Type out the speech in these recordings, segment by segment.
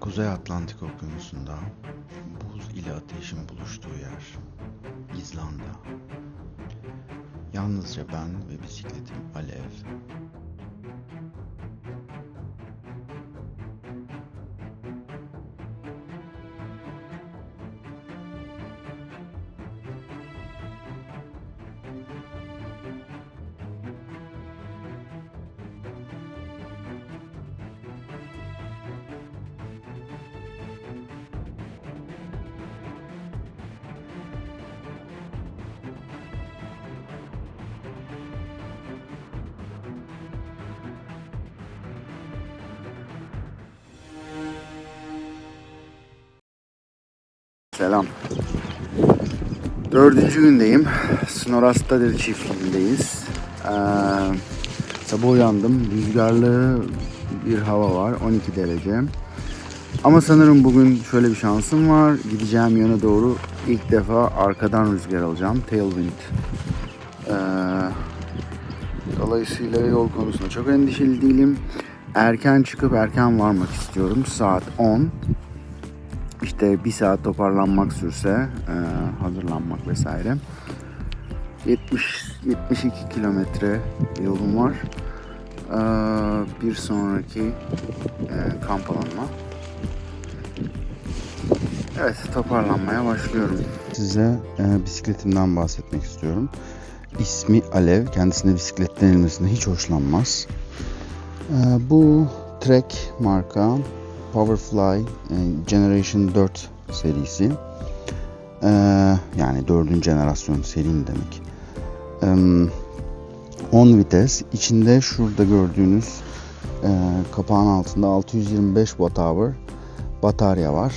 Kuzey Atlantik Okyanusu'nda buz ile ateşin buluştuğu yer, İzlanda. Yalnızca ben ve bisikletim Alev. Selam. Dördüncü gündeyim. Snorrastadır çiftliğindeyiz. Sabah uyandım. Rüzgarlı bir hava var. 12 derece. Ama sanırım bugün şöyle bir şansım var. Gideceğim yöne doğru ilk defa arkadan rüzgar alacağım. Tailwind. Dolayısıyla yol konusunda çok endişeli değilim. Erken çıkıp erken varmak istiyorum. Saat 10. İşte bir saat toparlanmak sürse, hazırlanmak vesaire. 72 kilometre yolum var. Bir sonraki kamp alanına. Evet, toparlanmaya başlıyorum. Size bisikletimden bahsetmek istiyorum. İsmi Alev. Kendisine bisiklet denilmesine hiç hoşlanmaz. Bu Trek marka Powerfly Generation 4 serisi. Yani 4. jenerasyon serim demek. 10 vites. İçinde şurada gördüğünüz kapağın altında 625 Wh batarya var.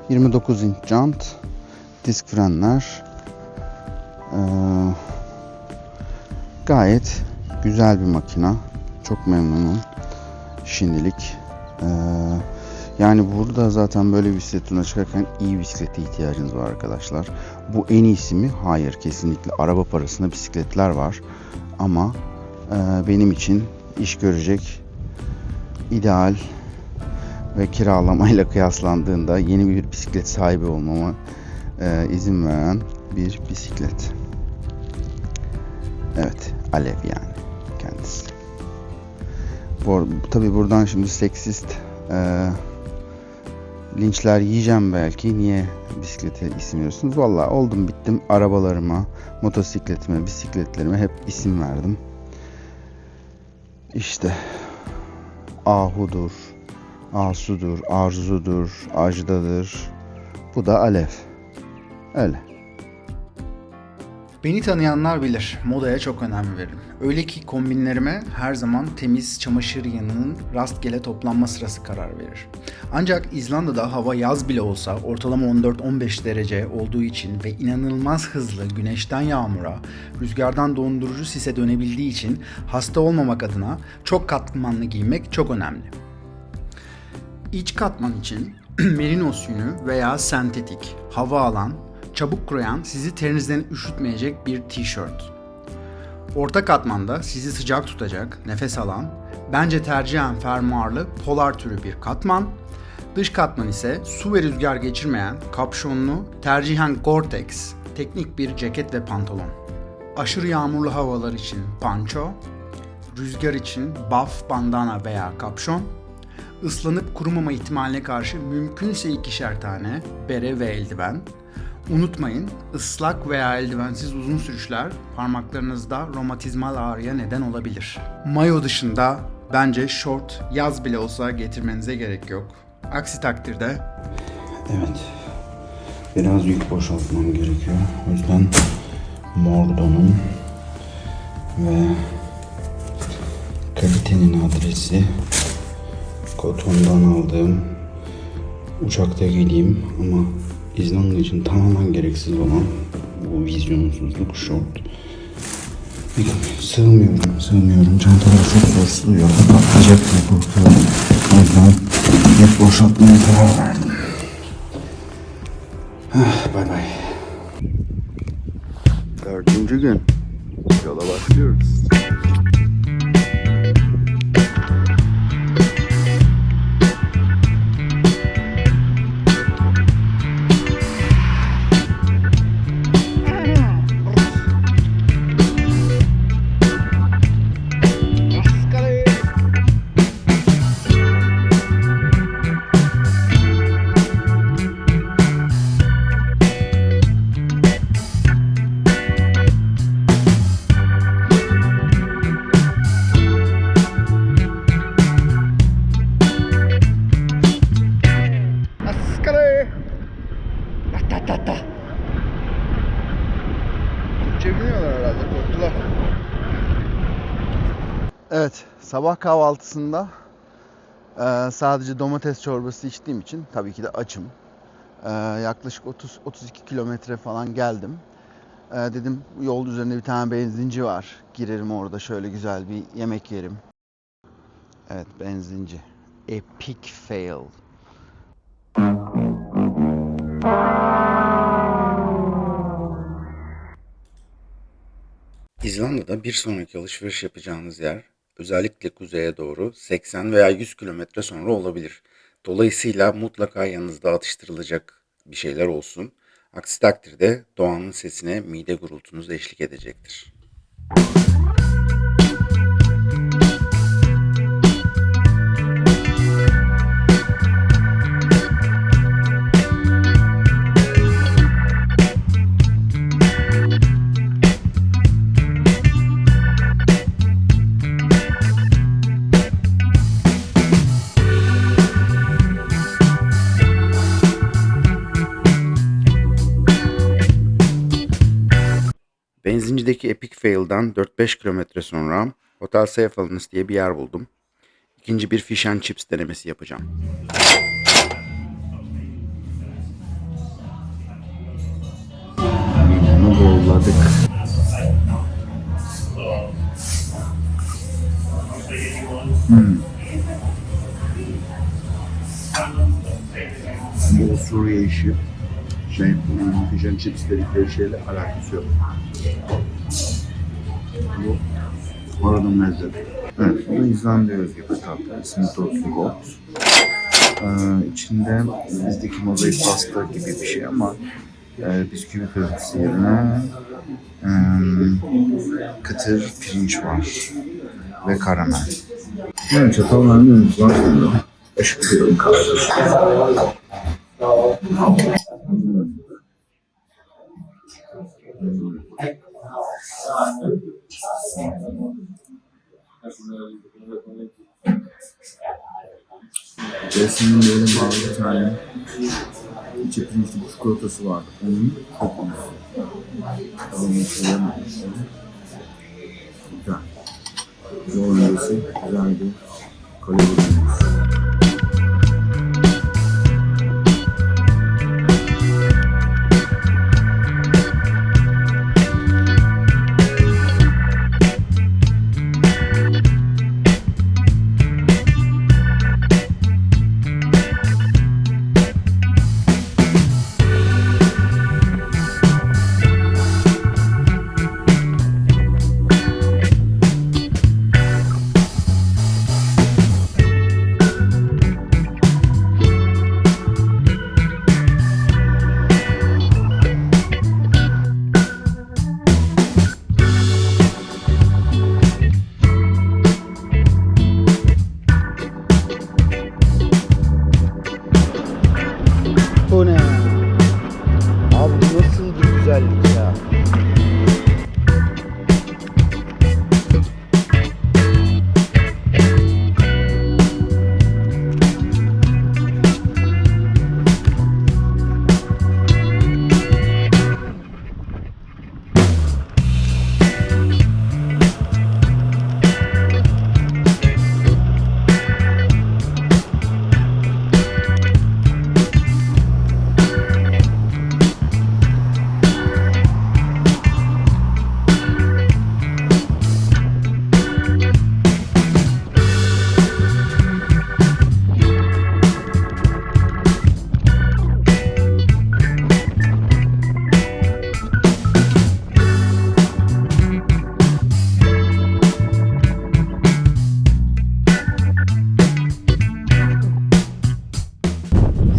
29 inç jant, disk frenler. Gayet güzel bir makina. Çok memnunum şimdilik. Yani burada zaten böyle bir bisikletle çıkarken iyi bisiklete ihtiyacınız var arkadaşlar. Bu en iyisi mi? Hayır, kesinlikle. Araba parasında bisikletler var. Ama benim için iş görecek, ideal ve kiralamayla kıyaslandığında yeni bir bisiklet sahibi olmama izin veren bir bisiklet. Evet, Alev yani kendisi. Tabii buradan şimdi seksist linçler yiyeceğim belki. Niye bisiklete isim veriyorsunuz? Vallahi oldum bittim. Arabalarıma, motosikletime, bisikletlerime hep isim verdim. İşte Ahu'dur, Asu'dur, Arzu'dur, Ajda'dır. Bu da Alev. Öyle. Beni tanıyanlar bilir, modaya çok önem veririm. Öyle ki kombinlerime her zaman temiz çamaşır yığınının rastgele toplanma sırası karar verir. Ancak İzlanda'da hava yaz bile olsa ortalama 14-15 derece olduğu için ve inanılmaz hızlı güneşten yağmura, rüzgardan dondurucu sise dönebildiği için hasta olmamak adına çok katmanlı giymek çok önemli. İç katman için merinos yünü veya sentetik, hava alan, çabuk kuruyan, sizi terinizden üşütmeyecek bir tişört. Orta katmanda sizi sıcak tutacak, nefes alan, bence tercihen fermuarlı polar türü bir katman. Dış katman ise su ve rüzgar geçirmeyen, kapşonlu, tercihen Gore-Tex, teknik bir ceket ve pantolon. Aşırı yağmurlu havalar için panço, rüzgar için buff, bandana veya kapşon, ıslanıp kurumama ihtimaline karşı mümkünse 2'şer tane bere ve eldiven. Unutmayın, ıslak veya eldivensiz uzun sürüşler parmaklarınızda romatizmal ağrıya neden olabilir. Mayo dışında bence şort yaz bile olsa getirmenize gerek yok. Aksi takdirde... Evet. Biraz yük boşaltmam gerekiyor. O yüzden Mordon'un ve kalitenin adresi Koton'dan aldığım uçakta geleyim ama İzlanda için tamamen gereksiz olan bu vizyonsuzluk şort. Sığmıyorum. Çantalar çok zor sığıyor. Patlayacak diye korkuyorum. O yüzden hep boşaltmaya karar verdim. Bay bay. Dördüncü gün. Yola başlıyoruz. Sabah kahvaltısında sadece domates çorbası içtiğim için tabii ki de açım. Yaklaşık 30-32 kilometre falan geldim. Dedim yol üzerinde bir tane benzinci var. Girerim orada şöyle güzel bir yemek yerim. Evet, benzinci. Epic fail. İzlanda'da bir sonraki alışveriş yapacağınız yer özellikle kuzeye doğru 80 veya 100 kilometre sonra olabilir. Dolayısıyla mutlaka yanınızda atıştırılacak bir şeyler olsun. Aksi takdirde doğanın sesine mide gurultunuz eşlik edecektir. Benzincideki Epic Fail'dan 4-5 kilometre sonra Hotel Seyfellens diye bir yer buldum. İkinci bir fish and chips denemesi yapacağım. Limonu bolladık. Bu Suriye işi fish and chips dedikleri şeyle alakası yok. Bu oranın lezzeti. Evet, bu da İzlanda'ya özgü bir tatlı. İsmi Torsugott. İçinde bizdeki mozaik pasta gibi bir şey ama bisküvi kırıntısı yerine kıtır pirinç var ve karamel. Evet, çatallarını var burada. Işık kırılım kaldı. Resmin böyle bağlı bir tane içi pirinçli bir çikolatası vardı. Onun kokusu. Adamı söylemedim. Güzel. Zor öncesi güzel bir kalori. Bu ne? Abi nasıl bir güzellik ya?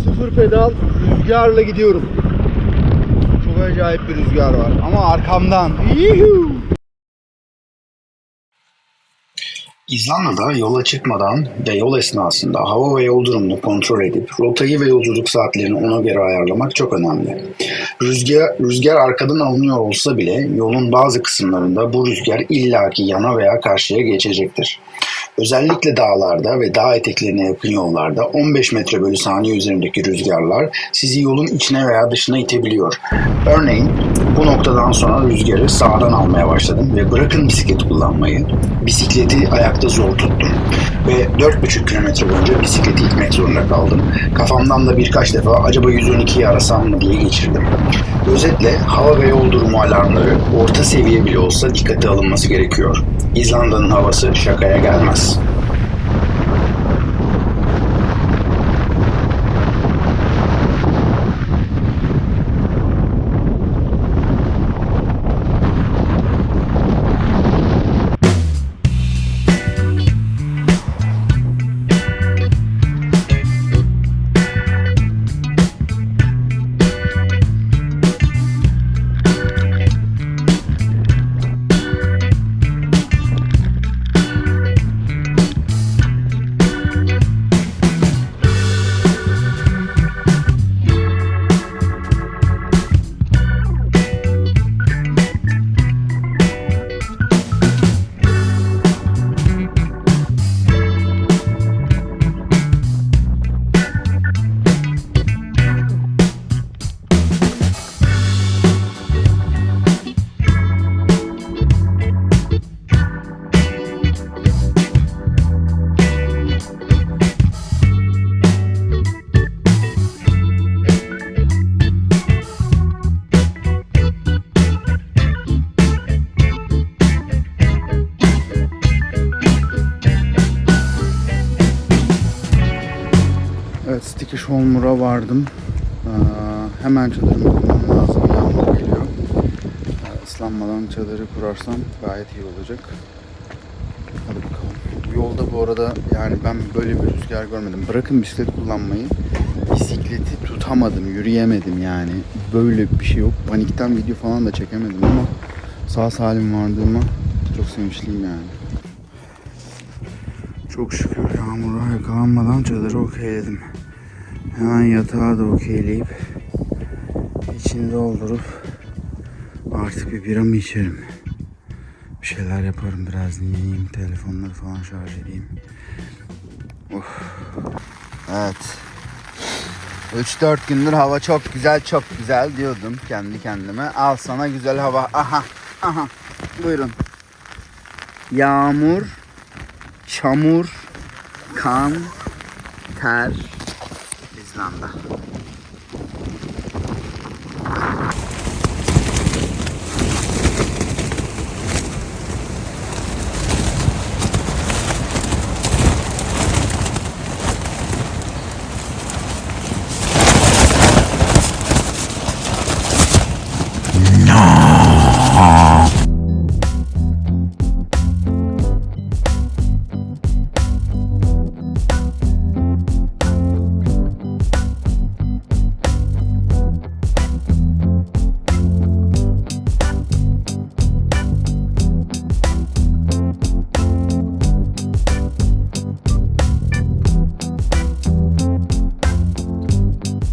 Sıfır pedal rüzgarla gidiyorum. Çok acayip bir rüzgar var ama arkamdan. Yuhuu! İzlanda'da yola çıkmadan ve yol esnasında hava ve yol durumunu kontrol edip rotayı ve yolculuk saatlerini ona göre ayarlamak çok önemli. Rüzgar arkadan alınıyor olsa bile yolun bazı kısımlarında bu rüzgar illaki yana veya karşıya geçecektir. Özellikle dağlarda ve dağ eteklerine yakın yollarda 15 metre bölü saniye üzerindeki rüzgarlar sizi yolun içine veya dışına itebiliyor. Örneğin bu noktadan sonra rüzgarı sağdan almaya başladım ve bırakın bisiklet kullanmayı, bisikleti ayakta zor tuttum ve 4,5 kilometre boyunca bisikleti itmek zorunda kaldım. Kafamdan da birkaç defa acaba 112'yi arasam mı diye geçirdim. Özetle hava ve yol durumu alarmları orta seviye bile olsa dikkate alınması gerekiyor. İzlanda'nın havası şakaya gelmez. Evet, Stikishólmur'a vardım. Hemen çadırımı kurmam lazım. Yağmur geliyor. Islanmadan çadırı kurarsam gayet iyi olacak. Hadi bakalım. Bu yolda bu arada yani ben böyle bir rüzgar görmedim. Bırakın bisiklet kullanmayı. Bisikleti tutamadım, yürüyemedim yani. Böyle bir şey yok. Panikten video falan da çekemedim ama sağ salim vardığıma çok sevinçliyim yani. Çok şükür yağmura yakalanmadan çadırı okeyledim. Hemen yatağı da okeyleyip içini doldurup artık bir bira mı içerim? Bir şeyler yaparım, biraz dinleneyim, telefonları falan şarj edeyim. Evet. 3-4 gündür hava çok güzel diyordum kendi kendime. Al sana güzel hava. Aha. Buyurun. Yağmur, çamur, kan, ter, İzlanda.